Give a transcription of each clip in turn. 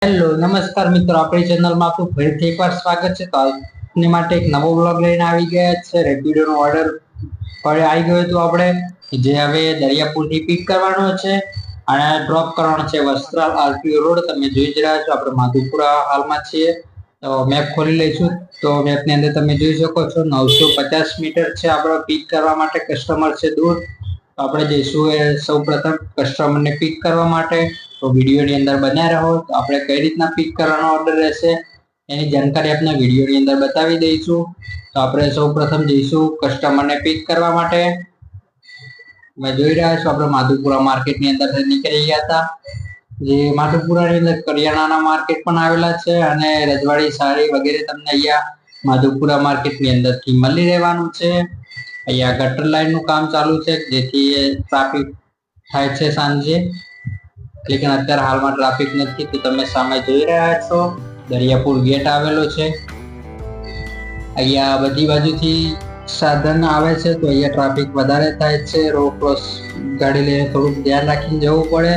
Hello નમસ્કાર મિત્રો, આપણી ચેનલમાં આપનું ફરીથી એકવાર સ્વાગત છે। તો આપને માટે એક નવો બ્લોગ લઈને આવી ગયા છે। રેપિડોનો ઓર્ડર પણ આવી ગયો હતો આપણે, જે હવે દરિયાપુરથી પિક કરવાનો છે અને ડ્રોપ કરવાનો છે વસ્ત્રાલ આરટીઓ રોડ। તમે જોઈ જ રહ્યા છો, આપણે માધુપુરા હાલમાં છીએ। તો મેપ ખોલી લઈશું। તો મેપની અંદર તમે જોઈ શકો છો 950 મીટર છે આપણે પિક કરવા માટે। કસ્ટમર છે દૂર, તો આપણે જઈશું એ સૌપ્રથમ કસ્ટમરને પિક કરવા માટે। તો વિડીયોની અંદર બન્યા રહો। તો આપણે કઈ રીતના પિક કરવાનો ઓર્ડર રહેશે એની જાણકારી આપણે વિડીયોની અંદર બતાવી દઈશું। તો આપણે સૌપ્રથમ જઈશું કસ્ટમરને પિક કરવા માટે। તમે જોઈ રહ્યા છો, આપણે માધુપુરા માર્કેટની અંદર નીકળી ગયા હતા। જે માધુપુરાની અંદર કરિયાણાના માર્કેટ પણ આવેલા છે અને રજવાડી સાડી વગેરે તમને અહીંયા માધુપુરા માર્કેટની અંદરથી મળી રહેવાનું છે। અહીંયા ગટર લાઈનનું કામ ચાલુ છે, જેથી ટ્રાફિક થાય છે સાંજે, લેकिन અત્યારે હાલમાં ટ્રાફિક નથી। તો તમે સામે જોઈ રહ્યા છો દરિયાપુર ગેટ આવેલો છે। અહીંયા બધી બાજુથી સાધન આવે છે, તો અહીંયા ટ્રાફિક વધારે થાય છે। રોડ ક્રોસ ગાડી લઈને થોડુંક ધ્યાન રાખીને જવું પડે,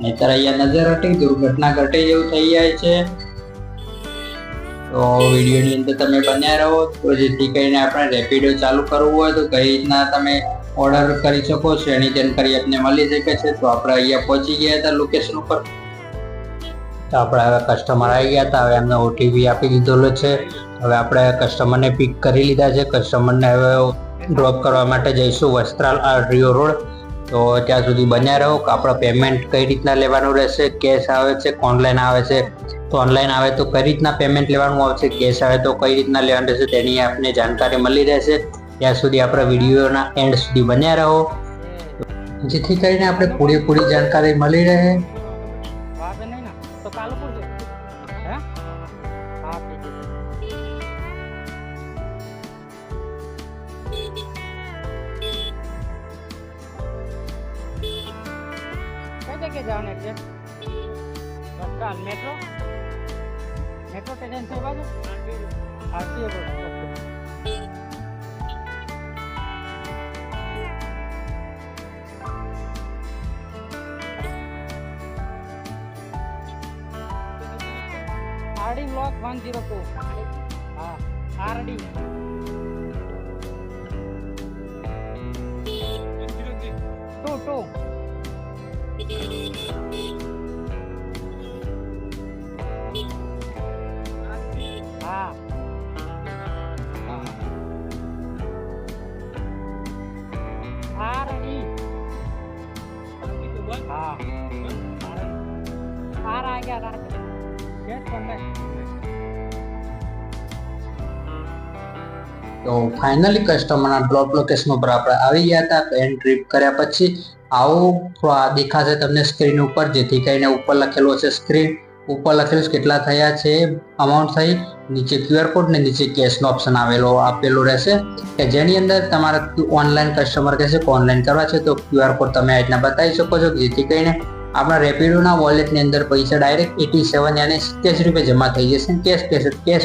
નહીતર અહીંયા નજર હટી દુર્ઘટના ઘટે જેવું થઈ જાય છે। તો વિડીયોની અંદર તમે બન્યા રહો, તો જેથી કરીને આપણે રેપિડો ચાલુ કરવું હોય તો કઈ રીતના તમે ઓર્ડર કરી શકો છો એની જાણકારી આપને મળી શકે છે। તો આપણે અહીંયા પહોંચી ગયા હતા લોકેશન ઉપર। તો આપણે હવે કસ્ટમર આવી ગયા હતા, હવે એમને ઓટીપી આપી દીધેલો છે। હવે આપણે કસ્ટમરને પિક કરી લીધા છે। કસ્ટમરને હવે ડ્રોપ કરવા માટે જઈશું વસ્ત્રાલ આરટીઓ રોડ। તો ત્યાં સુધી બન્યા રહો કે આપણે પેમેન્ટ કઈ રીતના લેવાનું રહેશે, કેશ આવે છે કે ઓનલાઈન આવે છે। તો ઓનલાઈન આવે તો કઈ રીતના પેમેન્ટ લેવાનું આવશે, કેશ આવે તો કઈ રીતના લેવાનું રહેશે તેની આપને જાણકારી મળી રહેશે। ત્યાં સુધી આપણે વિડીયોના એન્ડ સુધી બન્યા રહો, જેથી કરીને આપણે પૂરેપૂરી જાણકારી મળી રહે। कई जगह जाने एग्जैक्ट बस मेट्रो मेट्रो स्टेशन से बाजू आरटीओ रोड। आरडी ब्लॉक 102 हाँ आरडी 22 हाँ आरडी हाँ आर आ गया गेट बंद है। તો ફાઇનલી કસ્ટમરના ડ્રોપ લોકેશન ઉપર આપણે આવી ગયા હતા। તો એન્ટ્રી કર્યા પછી આવું દેખાશે તમને સ્ક્રીન ઉપર, જેથી કરીને ઉપર લખેલું હશે સ્ક્રીન ઉપર લખેલું કેટલા થયા છે અમાઉન્ટ થઈ, નીચે ક્યુઆર કોડ ને નીચે કેશનો ઓપ્શન આપેલો રહેશે કે જેની અંદર તમારે ઓનલાઈન કસ્ટમર કહેશે કે ઓનલાઈન કરવા છે તો ક્યુઆર કોડ તમે આ રીતના બતાવી શકો છો, જેથી કરીને આપણા રેપિડોના વોલેટની અંદર પૈસા ડાયરેક્ટ 87 યાની 87 રૂપિયા જમા થઈ જશે। કેશ